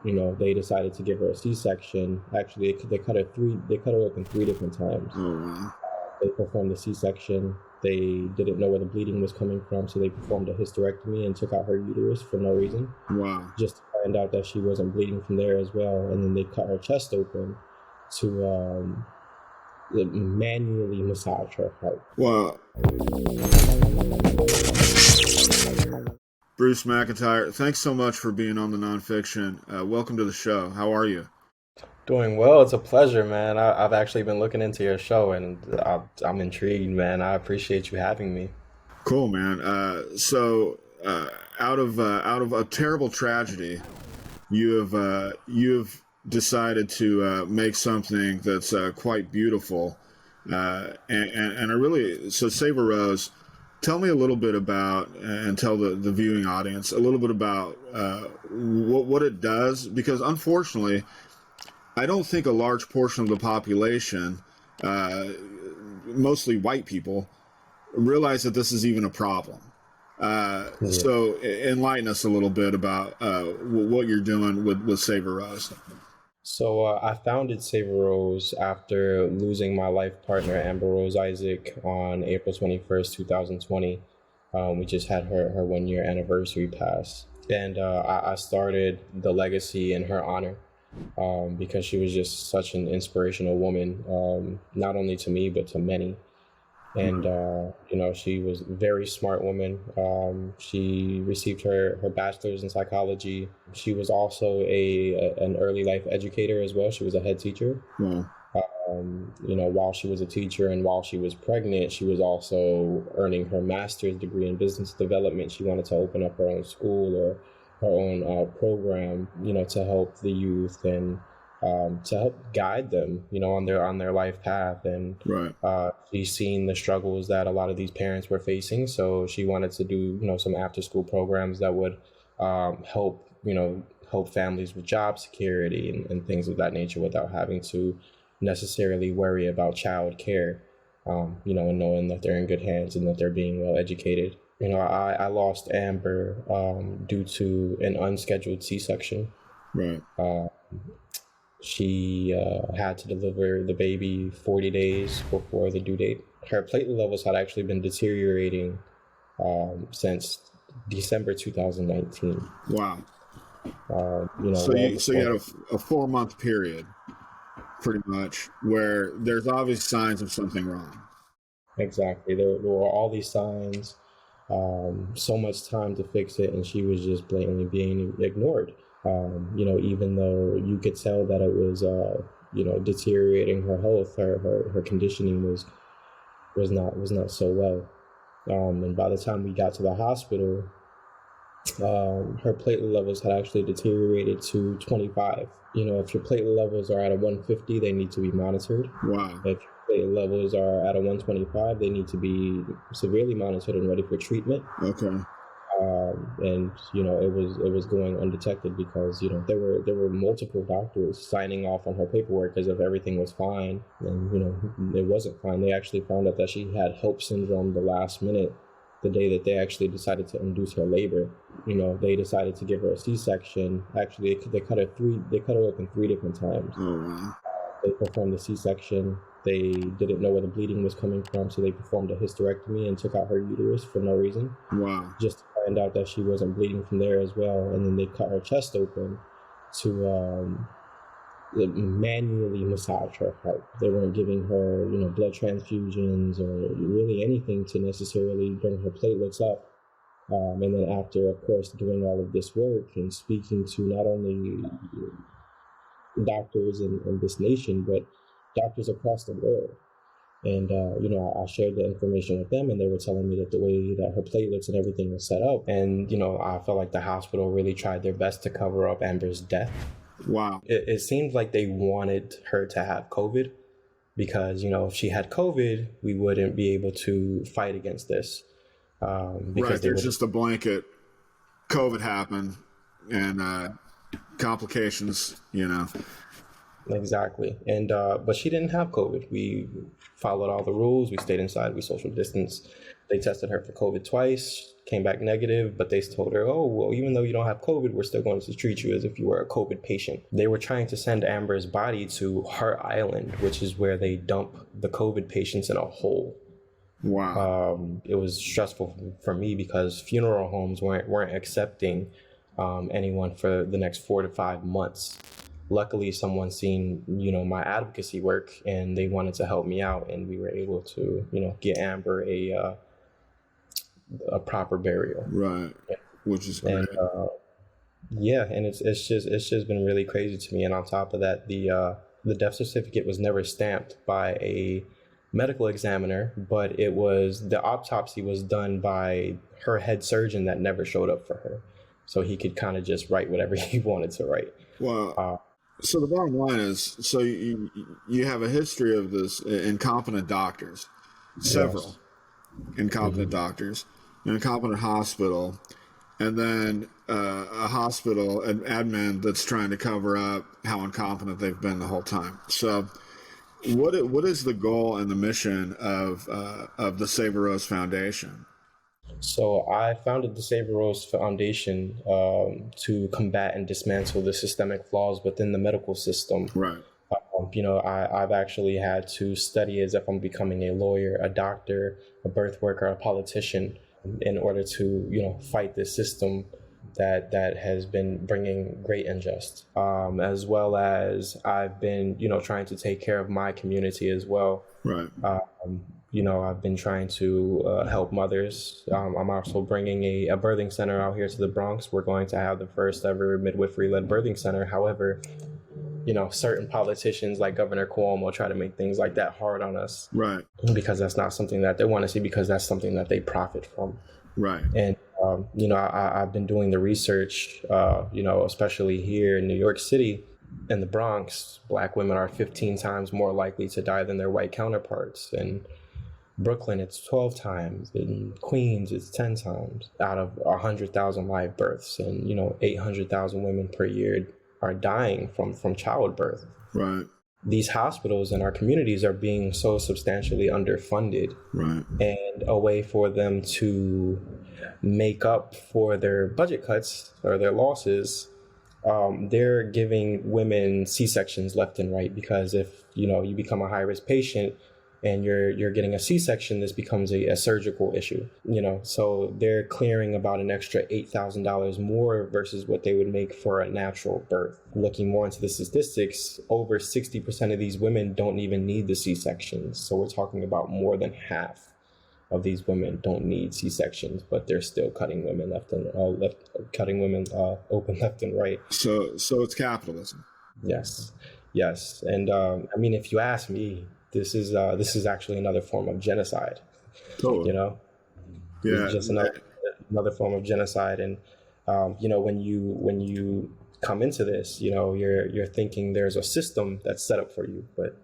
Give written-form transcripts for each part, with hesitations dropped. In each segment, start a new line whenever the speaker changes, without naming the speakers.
they decided to give her a C-section. Actually, they cut her open 3 different times.
Oh, wow.
They performed the C-section. They didn't know where the bleeding was coming from, so they performed a hysterectomy and took out her uterus for no reason,
Wow.
just to find out that she wasn't bleeding from there as well. And then they cut her chest open to manually massage her heart.
Well, Bruce McIntyre, thanks so much for being on the Nonfiction. Welcome to the show. How are you?
Doing well. It's a pleasure, man. I've actually been looking into your show, and I'm intrigued, man. I appreciate you having me.
Cool, man. Out of a terrible tragedy, you've decided to make something that's quite beautiful, and I really Save a Rose. Tell me a little bit about, and tell the viewing audience a little bit about what it does, because unfortunately, I don't think a large portion of the population, mostly white people, realize that this is even a problem. So enlighten us a little bit about what you're doing with Save a Rose.
So I founded Save a Rose after losing my life partner, Amber Rose Isaac, on April 21st, 2020. We just had her 1-year anniversary pass. And I started the legacy in her honor because she was just such an inspirational woman, not only to me, but to many. And, she was a very smart woman. She received her bachelor's in psychology. She was also an early life educator as well. She was a head teacher.
Wow.
While she was a teacher and while she was pregnant, she was also earning her master's degree in business development. She wanted to open up her own school or her own program, to help the youth and to help guide them, on their life path. And
Right.
She's seen the struggles that a lot of these parents were facing. So she wanted to do, some after school programs that would help families with job security and things of that nature without having to necessarily worry about child care, and knowing that they're in good hands and that they're being well educated. I lost Amber due to an unscheduled C-section.
Right.
She had to deliver the baby 40 days before the due date. Her platelet levels had actually been deteriorating since December 2019.
Wow.
So
you had a 4-month period, pretty much, where there's obvious signs of something wrong.
Exactly. There were all these signs, so much time to fix it, and she was just blatantly being ignored. Even though you could tell that it was, deteriorating her health, her conditioning was not so well. And by the time we got to the hospital, her platelet levels had actually deteriorated to 25. If your platelet levels are at a 150, they need to be monitored.
Wow.
If your platelet levels are at a 125, they need to be severely monitored and ready for treatment.
Okay.
And it was going undetected because there were multiple doctors signing off on her paperwork as if everything was fine, and it wasn't fine. They actually found out that she had HELLP syndrome the last minute, the day that they actually decided to induce her labor. They decided to give her a C-section. Actually, they cut her open 3 different times.
Oh, wow.
They performed the C-section. They didn't know where the bleeding was coming from, so they performed a hysterectomy and took out her uterus for no reason.
Wow.
Just to find out that she wasn't bleeding from there as well. And then they cut her chest open to manually massage her heart. They weren't giving her, blood transfusions or really anything to necessarily bring her platelets up. And then after, of course, doing all of this work and speaking to not only doctors in this nation, but doctors across the world. And, I shared the information with them, and they were telling me that the way that her platelets and everything was set up. And, I felt like the hospital really tried their best to cover up Amber's death.
Wow.
It seemed like they wanted her to have COVID because, if she had COVID, we wouldn't be able to fight against this.
Right. There's just a blanket COVID happened and complications,
Exactly. And but she didn't have COVID. We followed all the rules. We stayed inside. We social distanced. They tested her for COVID twice, came back negative, but they told her, oh, well, even though you don't have COVID, we're still going to treat you as if you were a COVID patient. They were trying to send Amber's body to Hart Island, which is where they dump the COVID patients in a hole.
Wow.
It was stressful for me because funeral homes weren't accepting anyone for the next 4 to 5 months. Luckily, someone seen, my advocacy work, and they wanted to help me out, and we were able to, get Amber a proper burial.
Right. Which is great.
And and it's just been really crazy to me. And on top of that, the death certificate was never stamped by a medical examiner, but the autopsy was done by her head surgeon that never showed up for her, so he could kind of just write whatever he wanted to write.
Well, so the bottom line is, so you have a history of this incompetent doctors, several incompetent doctors, an incompetent hospital, and then a hospital, an admin that's trying to cover up how incompetent they've been the whole time. So what is the goal and the mission of the Save a Rose Foundation?
So I founded the Save a Rose Foundation to combat and dismantle the systemic flaws within the medical system.
Right.
I've actually had to study as if I'm becoming a lawyer, a doctor, a birth worker, a politician, in order to, fight this system that has been bringing great injustice, as well as I've been, trying to take care of my community as well.
Right.
I've been trying to help mothers. I'm also bringing a birthing center out here to the Bronx. We're going to have the first ever midwifery-led birthing center. However, certain politicians like Governor Cuomo try to make things like that hard on us.
Right.
Because that's not something that they want to see, because that's something that they profit from.
Right.
And, I've been doing the research, especially here in New York City. In the Bronx, Black women are 15 times more likely to die than their white counterparts. In Brooklyn, it's 12 times. In Queens, it's 10 times out of 100,000 live births. And, 800,000 women per year are dying from childbirth.
Right.
These hospitals in our communities are being so substantially underfunded.
Right.
And a way for them to make up for their budget cuts or their losses, they're giving women C-sections left and right, because if you become a high-risk patient and you're getting a C-section, this becomes a surgical issue. So they're clearing about an extra $8,000 more versus what they would make for a natural birth. Looking more into the statistics, over 60% of these women don't even need the C-sections. So we're talking about more than half of these women don't need C-sections, but they're still cutting women open left and right.
So it's capitalism.
Yes. And if you ask me, this is actually another form of genocide.
Totally.
Yeah. It's just another form of genocide. And when you come into this, you're thinking there's a system that's set up for you, but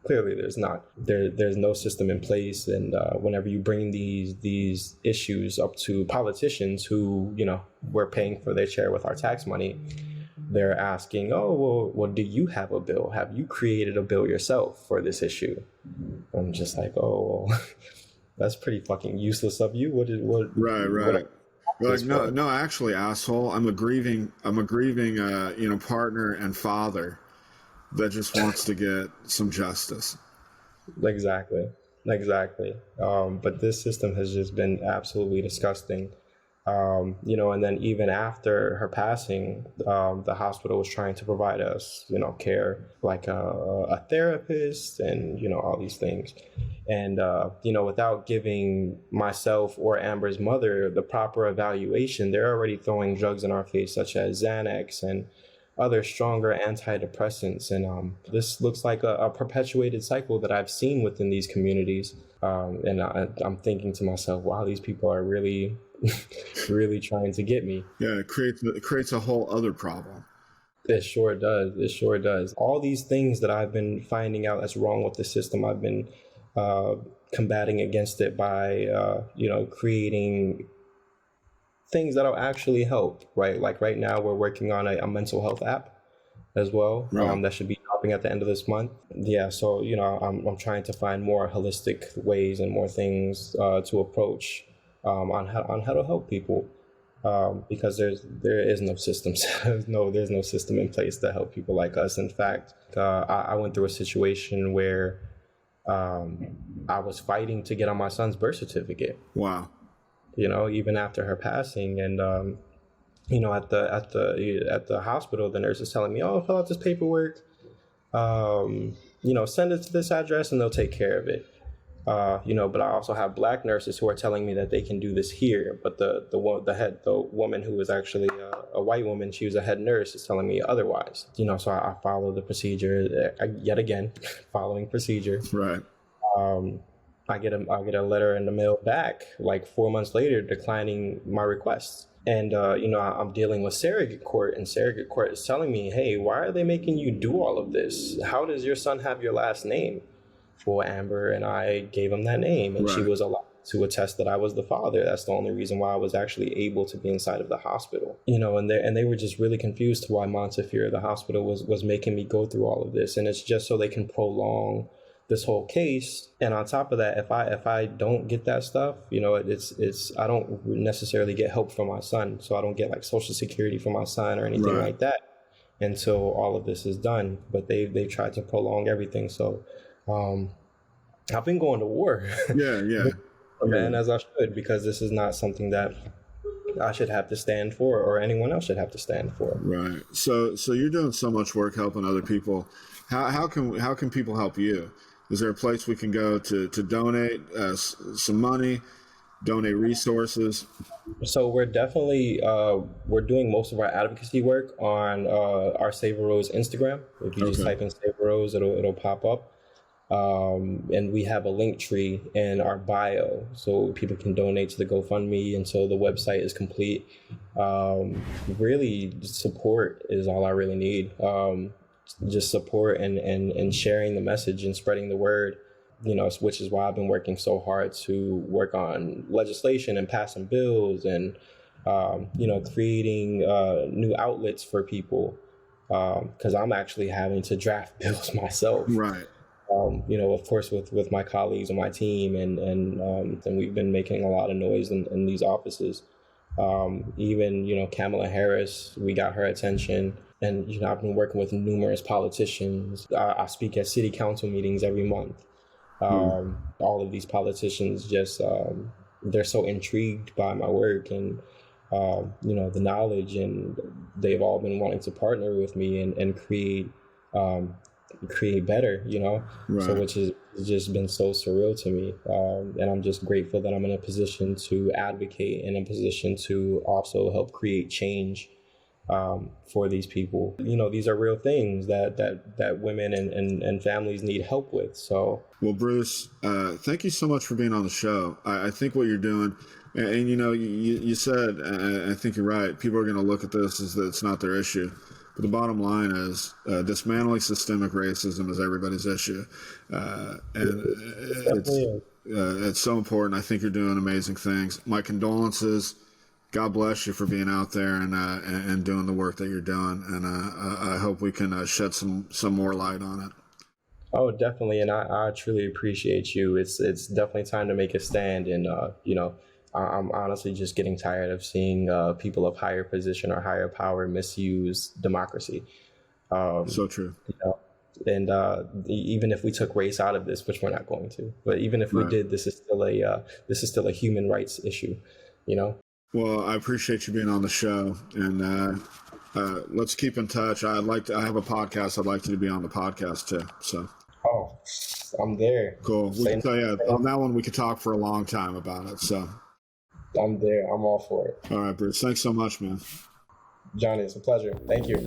clearly there's not. There's no system in place. And whenever you bring these issues up to politicians who, we're paying for their chair with our tax money, they're asking, oh, well, do you have a bill? Have you created a bill yourself for this issue? I'm just like, oh, well, that's pretty fucking useless of you.
Right. Like, no, actually, asshole, I'm a grieving, partner and father that just wants to get some justice.
Exactly. But this system has just been absolutely disgusting. And then even after her passing, the hospital was trying to provide us, care, like a therapist and, all these things. And, without giving myself or Amber's mother the proper evaluation, they're already throwing drugs in our face, such as Xanax and other stronger antidepressants. And this looks like a perpetuated cycle that I've seen within these communities. And I'm thinking to myself, wow, these people are really really trying to get me.
Yeah, it creates a whole other problem.
It sure does. All these things that I've been finding out that's wrong with the system, I've been combating against it by creating things that'll actually help, right? Like right now we're working on a mental health app as well.
Right.
That should be dropping at the end of this month. Yeah, so I'm trying to find more holistic ways and more things to approach on how to help people, because there is no system. There's no system in place to help people like us. In fact, I went through a situation where I was fighting to get on my son's birth certificate.
Wow.
Even after her passing, and at the hospital, the nurse is telling me, "Oh, fill out this paperwork. Send it to this address, and they'll take care of it." But I also have Black nurses who are telling me that they can do this here. But the woman who was actually a white woman, she was a head nurse, is telling me otherwise. So I follow the procedure yet again, following procedure.
Right.
I get a letter in the mail back like 4 months later declining my requests. And, I'm dealing with surrogate court, and surrogate court is telling me, hey, why are they making you do all of this? How does your son have your last name? For Amber, and I gave him that name, and she was allowed to attest that I was the father. That's the only reason why I was actually able to be inside of the hospital. And they were just really confused to why Montefiore, the hospital, was making me go through all of this, and it's just so they can prolong this whole case. And on top of that, if I don't get that stuff, it's I don't necessarily get help for my son, so I don't get like Social Security for my son or anything like that until all of this is done. But they tried to prolong everything, so. I've been going to war.
Yeah.
Man, as I should, because this is not something that I should have to stand for, or anyone else should have to stand for.
Right. So you're doing so much work helping other people. How can people help you? Is there a place we can go to donate some money, donate resources?
So we're definitely we're doing most of our advocacy work on our Save a Rose Instagram. If you just type in Save a Rose, it'll pop up. And we have a link tree in our bio so people can donate to the GoFundMe until the website is complete. Really, support is all I really need. Just support and sharing the message and spreading the word, which is why I've been working so hard to work on legislation and passing bills and, creating new outlets for people, because I'm actually having to draft bills myself.
Right.
Of course, with my colleagues and my team, and we've been making a lot of noise in these offices. Even, Kamala Harris, we got her attention. And, I've been working with numerous politicians. I speak at city council meetings every month. All of these politicians just, they're so intrigued by my work and, the knowledge, and they've all been wanting to partner with me and create better, so which has just been so surreal to me. And I'm just grateful that I'm in a position to advocate, and in a position to also help create change for these people. These are real things that women and families need help with. So,
well, Bruce, thank you so much for being on the show. I think what you're doing, and you said, I think you're right, people are going to look at this as that it's not their issue. But the bottom line is dismantling systemic racism is everybody's issue. And it's so important. I think you're doing amazing things. My condolences. God bless you for being out there and doing the work that you're doing. And I hope we can shed some more light on it.
Oh, definitely. And I truly appreciate you. It's definitely time to make a stand. And, I'm honestly just getting tired of seeing people of higher position or higher power misuse democracy.
So true.
And even if we took race out of this, which we're not going to, but even if we did, this is still a human rights issue.
Well, I appreciate you being on the show, and let's keep in touch. I have a podcast. I'd like you to be on the podcast too. So.
Oh, I'm there.
Cool. We can tell you on that one. We could talk for a long time about it. So.
I'm there. I'm all for it.
All right, Bruce. Thanks so much, man.
Johnny, it's a pleasure. Thank you.